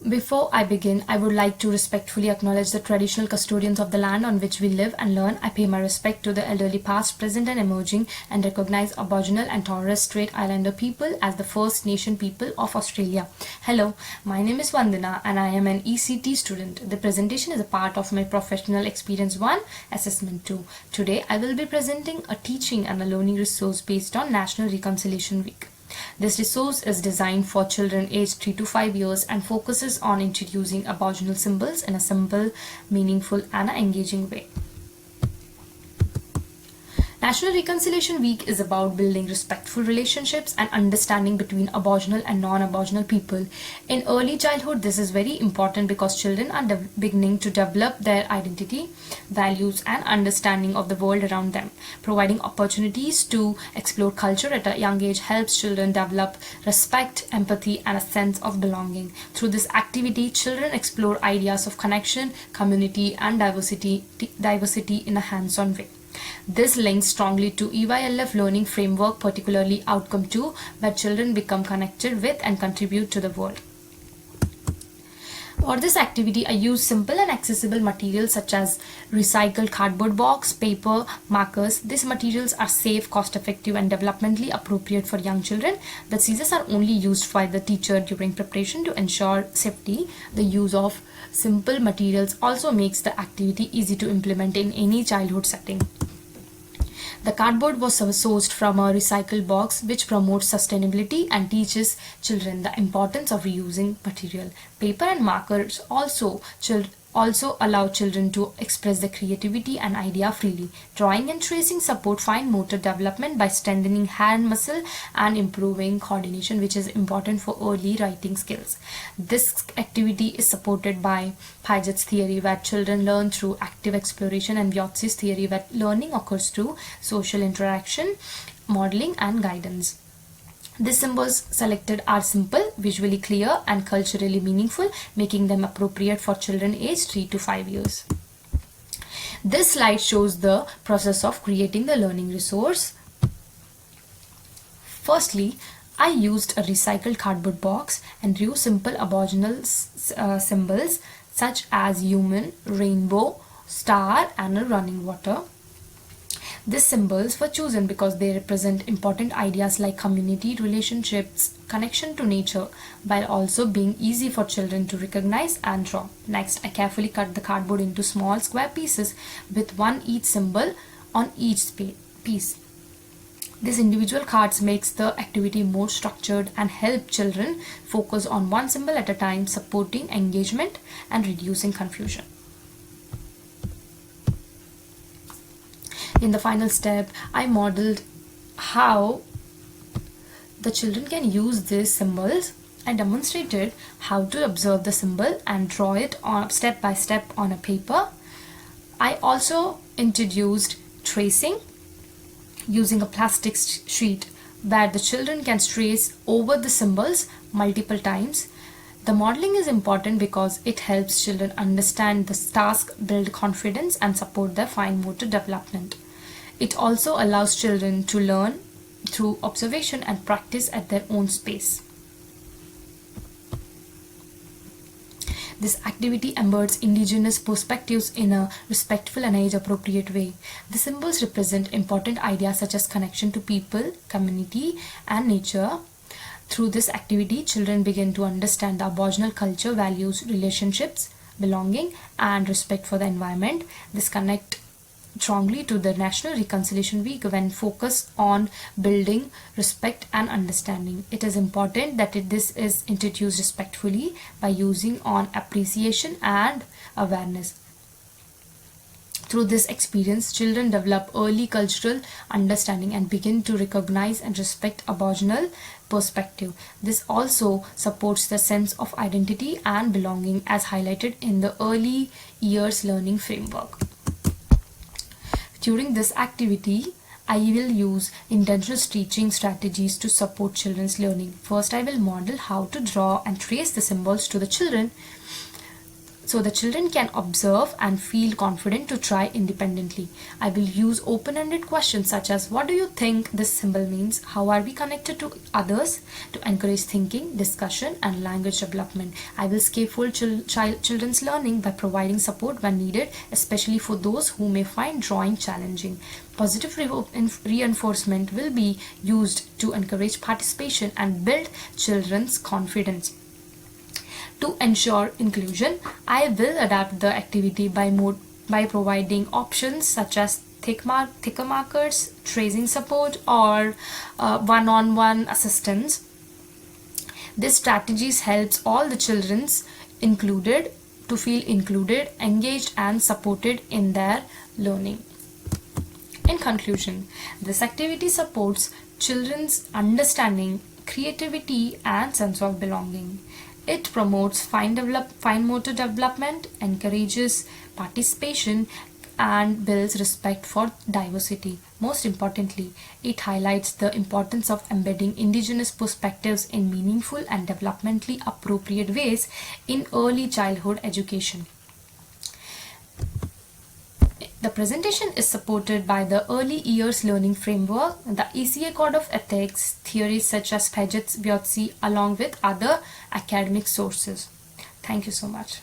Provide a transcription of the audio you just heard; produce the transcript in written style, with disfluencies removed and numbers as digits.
Before I begin, I would like to respectfully acknowledge the traditional custodians of the land on which we live and learn. I pay my respect to the elderly past, present and emerging, and recognize Aboriginal and Torres Strait Islander people as the First Nation people of Australia. Hello, my name is Vandana and I am an ECT student. The presentation is a part of my Professional Experience 1, Assessment 2. Today, I will be presenting a teaching and a learning resource based on National Reconciliation Week. This resource is designed for children aged 3 to 5 years and focuses on introducing Aboriginal symbols in a simple, meaningful and engaging way. National Reconciliation Week is about building respectful relationships and understanding between Aboriginal and non-Aboriginal people. In early childhood, this is very important because children are beginning to develop their identity, values and understanding of the world around them. Providing opportunities to explore culture at a young age helps children develop respect, empathy and a sense of belonging. Through this activity, children explore ideas of connection, community and diversity in a hands-on way. This links strongly to EYLF learning framework, particularly Outcome 2, where children become connected with and contribute to the world. For this activity, I use simple and accessible materials such as recycled cardboard box, paper, markers. These materials are safe, cost-effective and developmentally appropriate for young children. The scissors are only used by the teacher during preparation to ensure safety. The use of simple materials also makes the activity easy to implement in any childhood setting. The cardboard was sourced from a recycled box, which promotes sustainability and teaches children the importance of reusing material. Paper and markers also allow children to express their creativity and idea freely. Drawing and tracing support fine motor development by strengthening hand muscle and improving coordination, which is important for early writing skills. This activity is supported by Piaget's theory, where children learn through active exploration, and Vyotsy's theory, where learning occurs through social interaction, modeling and guidance. The symbols selected are simple, visually clear and culturally meaningful, making them appropriate for children aged 3 to 5 years. This slide shows the process of creating the learning resource. Firstly, I used a recycled cardboard box and drew simple Aboriginal symbols such as human, rainbow, star and a running water. These symbols were chosen because they represent important ideas like community, relationships, connection to nature, while also being easy for children to recognize and draw. Next, I carefully cut the cardboard into small square pieces with one each symbol on each piece. These individual cards makes the activity more structured and help children focus on one symbol at a time, supporting engagement and reducing confusion. In the final step, I modeled how the children can use these symbols. I demonstrated how to observe the symbol and draw it step by step on a paper. I also introduced tracing using a plastic sheet where the children can trace over the symbols multiple times. The modeling is important because it helps children understand the task, build confidence and support their fine motor development. It also allows children to learn through observation and practice at their own pace. This activity embeds indigenous perspectives in a respectful and age-appropriate way. The symbols represent important ideas such as connection to people, community, and nature. Through this activity, children begin to understand the Aboriginal culture, values, relationships, belonging, and respect for the environment. This connects strongly to the National Reconciliation Week when focused on building respect and understanding. It is important that this is introduced respectfully by using on appreciation and awareness. Through this experience, children develop early cultural understanding and begin to recognize and respect Aboriginal perspective. This also supports the sense of identity and belonging as highlighted in the early years learning framework. During this activity, I will use intentional teaching strategies to support children's learning. First, I will model how to draw and trace the symbols to the children. so the children can observe and feel confident to try independently. I will use open-ended questions such as, what do you think this symbol means? How are we connected to others? To encourage thinking, discussion, and language development. I will scaffold children's learning by providing support when needed, especially for those who may find drawing challenging. Positive reinforcement will be used to encourage participation and build children's confidence. To ensure inclusion, I will adapt the activity by providing options such as thicker markers, tracing support, or one-on-one assistance. This strategies helps all the children's included to feel included, engaged, and supported in their learning. In conclusion, this activity supports children's understanding, creativity, and sense of belonging. It promotes fine motor development, encourages participation, and builds respect for diversity. Most importantly, it highlights the importance of embedding indigenous perspectives in meaningful and developmentally appropriate ways in early childhood education. The presentation is supported by the Early Years Learning Framework, the ECA Code of Ethics, theories such as Paget's Biotsy, along with other academic sources. Thank you so much.